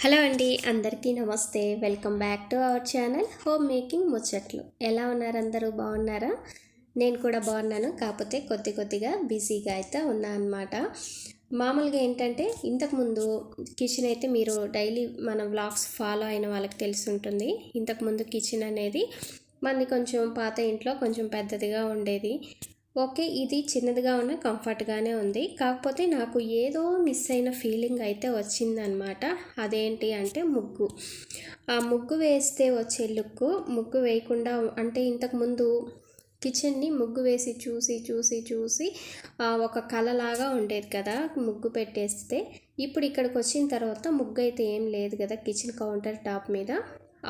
Hello అండి, అందరికీ నమస్తే. Welcome back to our channel home making ముచ్చట్లు. ఎలా ఉన్నారు? అందరూ బాగున్నారా? నేను కూడా బాగున్నాను. కాకపోతే కొద్దిగా బిజీగా అయితే ఉన్నా అనమాట. మామూలుగా ఏంటంటే ఇంతకుముందు కిచెన్ అయితే మీరు డైలీ మన వ్లాగ్స్ ఫాలో అయిన వాళ్ళకి తెలిసి ఉంటుంది. ఇంతకుముందు కిచెన్ అనేది మనది కొంచెం పాత ఇంట్లో కొంచెం పెద్దదిగా ఉండేది. ఓకే, ఇది చిన్నదిగా ఉన్న కంఫర్ట్గానే ఉంది. కాకపోతే నాకు ఏదో మిస్ అయిన ఫీలింగ్ అయితే వచ్చిందనమాట. అదేంటి అంటే ముగ్గు. ఆ ముగ్గు వేస్తే వచ్చే లుక్ ముగ్గు వేయకుండా అంటే ఇంతకుముందు కిచెన్ని ముగ్గు వేసి చూసి ఒక కళలాగా ఉండేది కదా ముగ్గు పెట్టేస్తే. ఇప్పుడు ఇక్కడికి వచ్చిన తర్వాత ముగ్గు అయితే ఏం లేదు కదా కిచెన్ కౌంటర్ టాప్ మీద.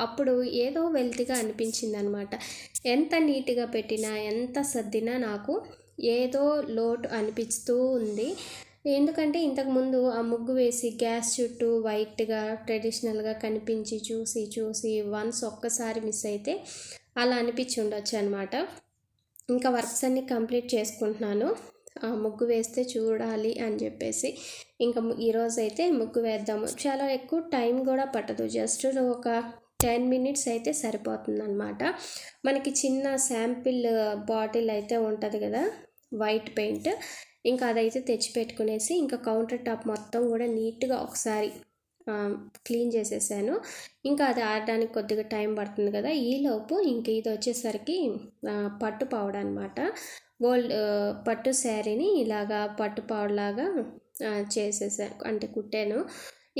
అప్పుడు ఏదో వెల్తిగా అనిపించింది అనమాట. ఎంత నీట్గా పెట్టినా ఎంత సర్దినా నాకు ఏదో లోటు అనిపిస్తూ ఉంది. ఎందుకంటే ఇంతకుముందు ఆ ముగ్గు వేసి గ్యాస్ చుట్టూ వైట్గా ట్రెడిషనల్గా కనిపించి చూసి వన్స్ ఒక్కసారి మిస్ అయితే అలా అనిపించి ఉండొచ్చు అనమాట. ఇంకా వర్క్స్ అన్నీ కంప్లీట్ చేసుకుంటున్నాను. ముగ్గు వేస్తే చూడాలి అని చెప్పేసి ఇంకా ఈరోజు అయితే ముగ్గు వేద్దాము. చాలా ఎక్కువ టైం కూడా పట్టదు, జస్ట్ ఒక 10 మినిట్స్ అయితే సరిపోతుంది అనమాట. మనకి చిన్న శాంపిల్ బాటిల్ అయితే ఉంటుంది కదా వైట్ పెయింట్, ఇంకా అదైతే తెచ్చి పెట్టుకునేసి ఇంకా కౌంటర్ టాప్ మొత్తం కూడా నీట్గా ఒకసారి క్లీన్ చేసేసాను. ఇంకా అది ఆడడానికి కొద్దిగా టైం పడుతుంది కదా. ఈలోపు ఇంక ఇది వచ్చేసరికి పట్టు పావడ అనమాట. గోల్డ్ పట్టు శారీని ఇలాగా పట్టు పావడలాగా చేసేసాను, అంటే కుట్టాను.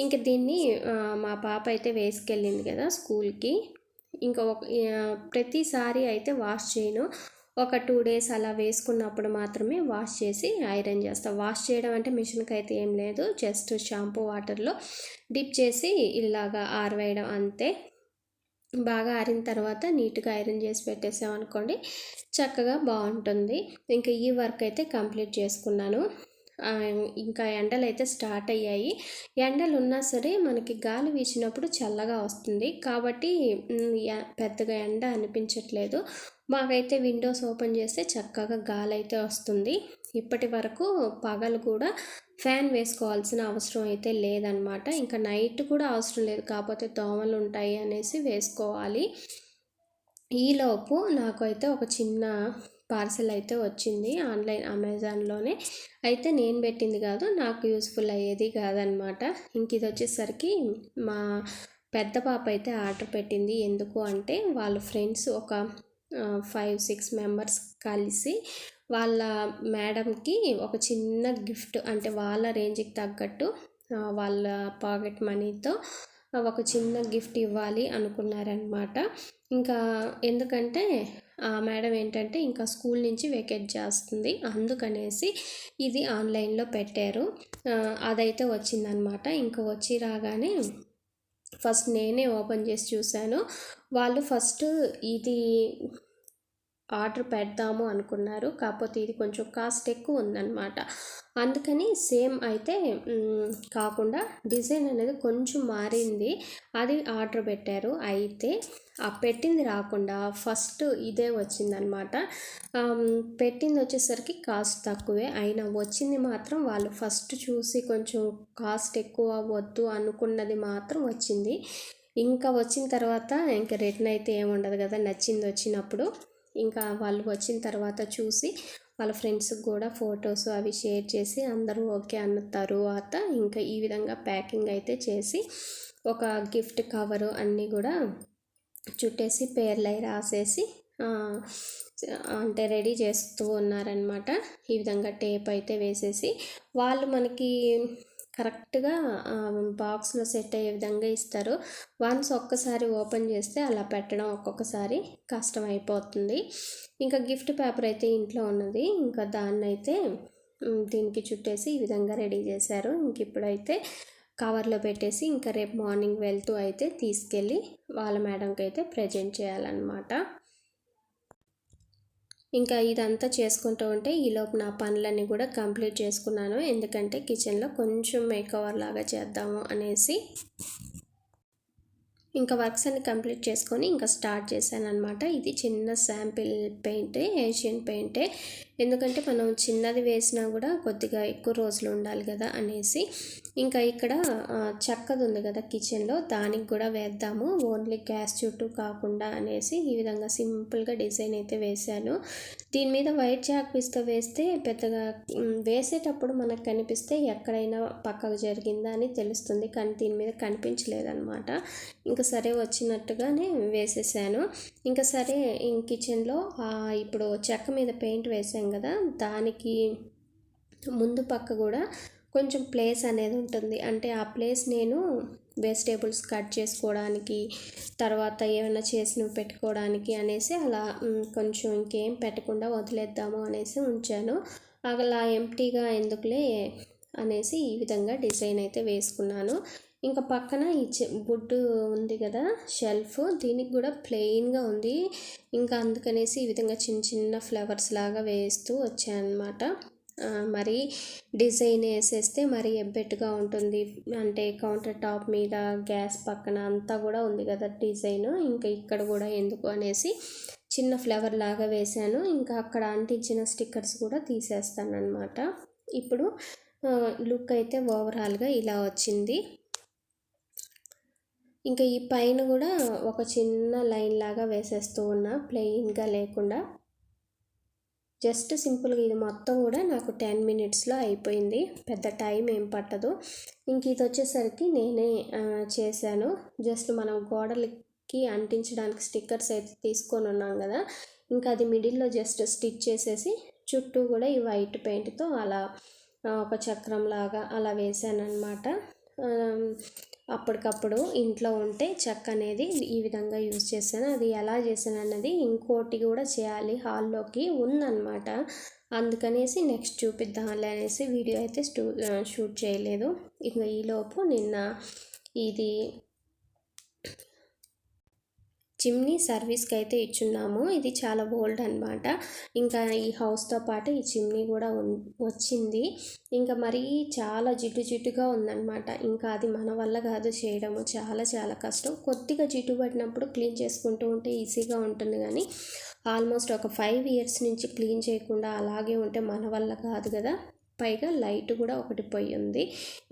ఇంక దీన్ని మా పాప అయితే వేసుకెళ్ళింది కదా స్కూల్కి. ఇంకా ప్రతిసారి అయితే వాష్ చేయను. ఒక 2 డేస్ అలా వేసుకున్నప్పుడు మాత్రమే వాష్ చేసి ఐరన్ చేస్తాను. వాష్ చేయడం అంటే మిషన్కి అయితే ఏం లేదు, జస్ట్ షాంపూ వాటర్లో డిప్ చేసి ఇలాగా ఆరవేయడం అంతే. బాగా ఆరిన తర్వాత నీట్గా ఐరన్ చేసి పెట్టేసామనుకోండి చక్కగా బాగుంటుంది. ఇంకా ఈ వర్క్ అయితే కంప్లీట్ చేసుకున్నాను. ఇంకా ఎండలు అయితే స్టార్ట్ అయ్యాయి. ఎండలు ఉన్నా సరే మనకి గాలి వీచినప్పుడు చల్లగా వస్తుంది కాబట్టి పెద్దగా ఎండ అనిపించట్లేదు. మాకైతే విండోస్ ఓపెన్ చేస్తే చక్కగా గాలి అయితే వస్తుంది. ఇప్పటి వరకు పగలు కూడా ఫ్యాన్ వేసుకోవాల్సిన అవసరం అయితే లేదనమాట. ఇంకా నైట్ కూడా అవసరం లేదు, కాకపోతే దోమలు ఉంటాయి అనేసి వేసుకోవాలి. ఈలోపు నాకు అయితే ఒక చిన్న పార్సెల్ అయితే వచ్చింది ఆన్లైన్ అమెజాన్లోనే. అయితే నేను పెట్టింది కాదు, నాకు యూస్ఫుల్ అయ్యేది కాదనమాట. ఇంక ఇది వచ్చేసరికి మా పెద్ద పాప అయితే ఆర్డర్ పెట్టింది. ఎందుకు అంటే వాళ్ళ ఫ్రెండ్స్ ఒక 5-6 మెంబర్స్ కలిసి వాళ్ళ మేడంకి ఒక చిన్న గిఫ్ట్, అంటే వాళ్ళ రేంజ్కి తగ్గట్టు వాళ్ళ పాకెట్ మనీతో ఒక చిన్న గిఫ్ట్ ఇవ్వాలి అనుకున్నారనమాట. ఇంకా ఎందుకంటే మేడం ఏంటంటే ఇంకా స్కూల్ నుంచి వెకేట్ చేస్తుంది, అందుకనేసి ఇది ఆన్లైన్లో పెట్టారు. అదైతే వచ్చిందనమాట. ఇంకా వచ్చి రాగానే ఫస్ట్ నేనే ఓపెన్ చేసి చూశాను. వాళ్ళు ఫస్ట్ ఇది ఆర్డర్ పెడదాము అనుకున్నారు, కాకపోతే ఇది కొంచెం కాస్ట్ ఎక్కువ ఉందన్నమాట. అందుకని సేమ్ అయితే కాకుండా డిజైన్ అనేది కొంచెం మారింది, అది ఆర్డర్ పెట్టారు. అయితే ఆ పెట్టింది రాకుండా ఫస్ట్ ఇదే వచ్చిందనమాట. పెట్టింది వచ్చేసరికి కాస్ట్ తక్కువే, అయినా వచ్చింది మాత్రం వాళ్ళు ఫస్ట్ చూసి కొంచెం కాస్ట్ ఎక్కువ వద్దు అనుకున్నది మాత్రం వచ్చింది. ఇంకా వచ్చిన తర్వాత ఇంకా రిటర్న్ అయితే ఏముండదు కదా, నచ్చింది వచ్చినప్పుడు. ఇంకా వాళ్ళు వచ్చిన తర్వాత చూసి వాళ్ళ ఫ్రెండ్స్కి కూడా ఫొటోస్ అవి షేర్ చేసి అందరూ ఓకే అన్న తరువాత ఇంకా ఈ విధంగా ప్యాకింగ్ అయితే చేసి ఒక గిఫ్ట్ కవరు అన్నీ కూడా చుట్టేసి పేర్లై రాసేసి అంటే రెడీ చేస్తూ ఉన్నారనమాట. ఈ విధంగా టేప్ అయితే వేసేసి వాళ్ళు మనకి కరెక్ట్గా బాక్స్లో సెట్ అయ్యే విధంగా ఇస్తారు. వన్స్ ఒక్కసారి ఓపెన్ చేస్తే అలా పెట్టడం ఒక్కొక్కసారి కష్టం అయిపోతుంది. ఇంకా గిఫ్ట్ పేపర్ అయితే ఇంట్లో ఉన్నది, ఇంకా దాన్ని అయితే దీనికి చుట్టేసి ఈ విధంగా రెడీ చేశారు. ఇంక ఇప్పుడైతే కవర్లో పెట్టేసి ఇంకా రేపు మార్నింగ్ వెళ్తూ అయితే తీసుకెళ్ళి వాళ్ళ మేడంకి అయితే ప్రజెంట్ చేయాలన్నమాట. ఇంకా ఇదంతా చేసుకుంటూ ఉంటే ఈలోపు నా పనులన్నీ కూడా కంప్లీట్ చేసుకున్నాను. ఎందుకంటే కిచెన్లో కొంచెం మేకవర్ లాగా చేద్దాము అనేసి ఇంకా వర్క్స్ అన్ని కంప్లీట్ చేసుకొని ఇంకా స్టార్ట్ చేశాను అనమాట. ఇది చిన్న శాంపిల్ పెయింటే, ఏషియన్ పెయింటే. ఎందుకంటే మనం చిన్నది వేసినా కూడా కొద్దిగా ఎక్కువ రోజులు ఉండాలి కదా అనేసి. ఇంకా ఇక్కడ చెక్కది ఉంది కదా కిచెన్లో, దానికి కూడా వేద్దాము, ఓన్లీ గ్యాస్ చుట్టూ కాకుండా అనేసి ఈ విధంగా సింపుల్గా డిజైన్ అయితే వేశాను. దీని మీద వైట్ చాక్ పీస్తో వేస్తే పెద్దగా వేసేటప్పుడు మనకు కనిపిస్తే ఎక్కడైనా పక్కకు జరిగిందా అని తెలుస్తుంది, కానీ దీని మీద కనిపించలేదన్నమాట. ఇంకా సరే వచ్చినట్టుగానే వేసేసాను. ఇంకా సరే కిచెన్లో ఇప్పుడు చెక్క మీద పెయింట్ వేసాం కదా, దానికి ముందు పక్క కూడా కొంచెం ప్లేస్ అనేది ఉంటుంది. అంటే ఆ ప్లేస్ నేను వెజిటేబుల్స్ కట్ చేసుకోవడానికి, తర్వాత ఏమైనా చేసినవి పెట్టుకోవడానికి అనేసి అలా కొంచెం ఇంకేం పెట్టకుండా వదిలేద్దాము అనేసి ఉంచాను. అలా ఎంప్టీగా ఎందుకులే అనేసి ఈ విధంగా డిజైన్ అయితే వేసుకున్నాను. ఇంకా పక్కన ఈ వుడ్ ఉంది కదా షెల్ఫ్, దీనికి కూడా ప్లెయిన్గా ఉంది. ఇంకా అందుకనేసి ఈ విధంగా చిన్న చిన్న ఫ్లవర్స్ లాగా వేస్తూ వచ్చానమాట. మరి డిజైన్ వేసేస్తే మరీ ఎబ్బెట్టుగా ఉంటుంది. అంటే కౌంటర్ టాప్ మీద గ్యాస్ పక్కన అంతా కూడా ఉంది కదా డిజైన్, ఇంకా ఇక్కడ కూడా ఎందుకు అనేసి చిన్న ఫ్లవర్ లాగా వేశాను. ఇంకా అక్కడ అంటించిన స్టిక్కర్స్ కూడా తీసేస్తాను అనమాట. ఇప్పుడు లుక్ అయితే ఓవరాల్గా ఇలా వచ్చింది. ఇంకా ఈ పైన కూడా ఒక చిన్న లైన్ లాగా వేసేస్తూ ఉన్నా, ప్లెయిన్గా లేకుండా. జస్ట్ సింపుల్గా ఇది మొత్తం కూడా నాకు 10 మినిట్స్లో అయిపోయింది, పెద్ద టైం ఏం పట్టదు. ఇంక ఇది వచ్చేసరికి నేనే చేశాను. జస్ట్ మనం గోడలకి అంటించడానికి స్టిక్కర్స్ అయితే తీసుకొని ఉన్నాం కదా, ఇంకా అది మిడిల్లో జస్ట్ స్టిచ్ చేసేసి చుట్టూ కూడా ఈ వైట్ పెయింట్తో అలా ఒక చక్రం లాగా అలా వేసాను అనమాట. అప్పటికప్పుడు ఇంట్లో ఉంటే చెక్క అనేది ఈ విధంగా యూజ్ చేశాను. అది ఎలా చేశాను అన్నది ఇంకోటి కూడా చేయాలి, హాల్లోకి ఉందన్నమాట. అందుకనేసి నెక్స్ట్ చూపిద్దాంలే అనేసి వీడియో అయితే షూట్ చేయలేదు. ఇంకా ఈలోపు నిన్న ఇది చిమ్నీ సర్వీస్కి అయితే ఇచ్చున్నాము. ఇది చాలా ఓల్డ్ అనమాట. ఇంకా ఈ హౌస్తో పాటు ఈ చిమ్నీ కూడా వచ్చింది. ఇంకా మరీ చాలా జిడ్డుగా ఉందన్నమాట. ఇంకా అది మన వల్ల కాదు చేయడము, చాలా చాలా కష్టం. కొద్దిగా జిడ్డు పట్టినప్పుడు క్లీన్ చేసుకుంటూ ఉంటే ఈజీగా ఉంటుంది, కానీ ఆల్మోస్ట్ ఒక 5 ఇయర్స్ నుంచి క్లీన్ చేయకుండా అలాగే ఉంటే మన వల్ల కాదు కదా. పైగా లైట్ కూడా ఒకటి పోయి ఉంది.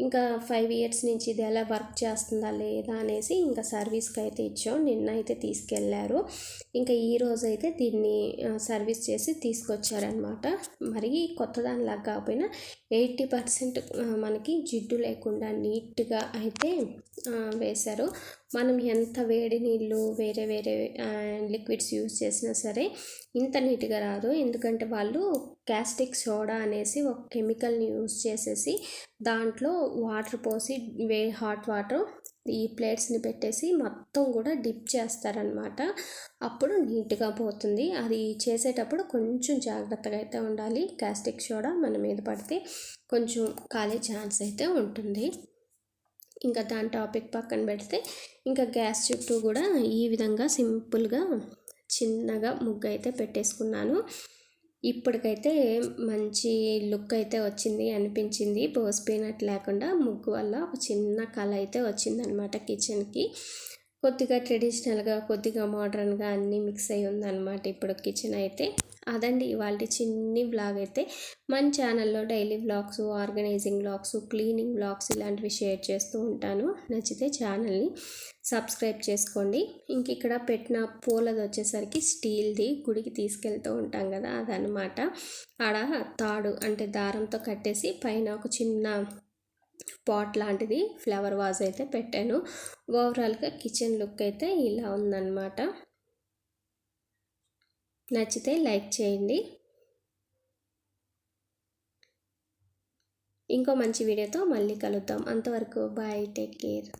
ఇంకా 5 ఇయర్స్ నుంచి ఇది ఎలా వర్క్ చేస్తుందా లేదా అనేసి ఇంకా సర్వీస్కి అయితే ఇచ్చాం. నిన్న అయితే తీసుకెళ్ళారు. ఇంకా ఈరోజు అయితే దీన్ని సర్వీస్ చేసి తీసుకొచ్చారనమాట. మరీ కొత్తదానిలాగా కాకపోయినా 80% మనకి జిడ్డు లేకుండా నీట్గా అయితే వేశారు. మనం ఎంత వేడి నీళ్ళు వేరే లిక్విడ్స్ యూజ్ చేసినా సరే ఇంత నీట్గా రాదు. ఎందుకంటే వాళ్ళు క్యాస్టిక్ సోడా అనేసి ఒక కెమికల్ని యూజ్ చేసేసి దాంట్లో వాటర్ పోసి హాట్ వాటర్ ఈ ప్లేట్స్ని పెట్టేసి మొత్తం కూడా డిప్ చేస్తారనమాట. అప్పుడు నీట్గా పోతుంది. అది చేసేటప్పుడు కొంచెం జాగ్రత్తగా అయితే ఉండాలి. క్యాస్టిక్ సోడా మన మీద పడితే కొంచెం కాలే ఛాన్స్ అయితే ఉంటుంది. ఇంకా దాని టాపిక్ పక్కన పెడితే ఇంకా గ్యాస్ చుట్టూ కూడా ఈ విధంగా సింపుల్గా చిన్నగా ముగ్గు అయితే పెట్టేసుకున్నాను. ఇప్పటికైతే మంచి లుక్ అయితే వచ్చింది అనిపించింది. పోసిపోయినట్టు లేకుండా ముగ్గు వల్ల ఒక చిన్న కళ అయితే వచ్చిందనమాట కిచెన్కి. కొద్దిగా ట్రెడిషనల్గా కొద్దిగా మోడర్న్గా అన్నీ మిక్స్ అయ్యి ఉందన్నమాట ఇప్పుడు కిచెన్ అయితే. అదండి ఇవాళ చిన్ని వ్లాగ్ అయితే. మన ఛానల్లో daily vlogs, organising vlogs, cleaning vlogs ఇలాంటివి షేర్ చేస్తూ ఉంటాను. నచ్చితే ఛానల్ని సబ్స్క్రైబ్ చేసుకోండి. ఇంక ఇక్కడ పెట్టిన పూలది వచ్చేసరికి స్టీల్ది, గుడికి తీసుకెళ్తూ ఉంటాం కదా అదనమాట. ఆడ తాడు అంటే దారంతో కట్టేసి పైన ఒక చిన్న పాట్ లాంటిది ఫ్లవర్ వాజ్ అయితే పెట్టాను. ఓవరాల్గా కిచెన్ లుక్ అయితే ఇలా ఉందన్నమాట. నచ్చితే లైక్ చేయండి. ఇంకో మంచి వీడియోతో మళ్ళీ కలుద్దాం. అంతవరకు బాయ్, టేక్ కేర్.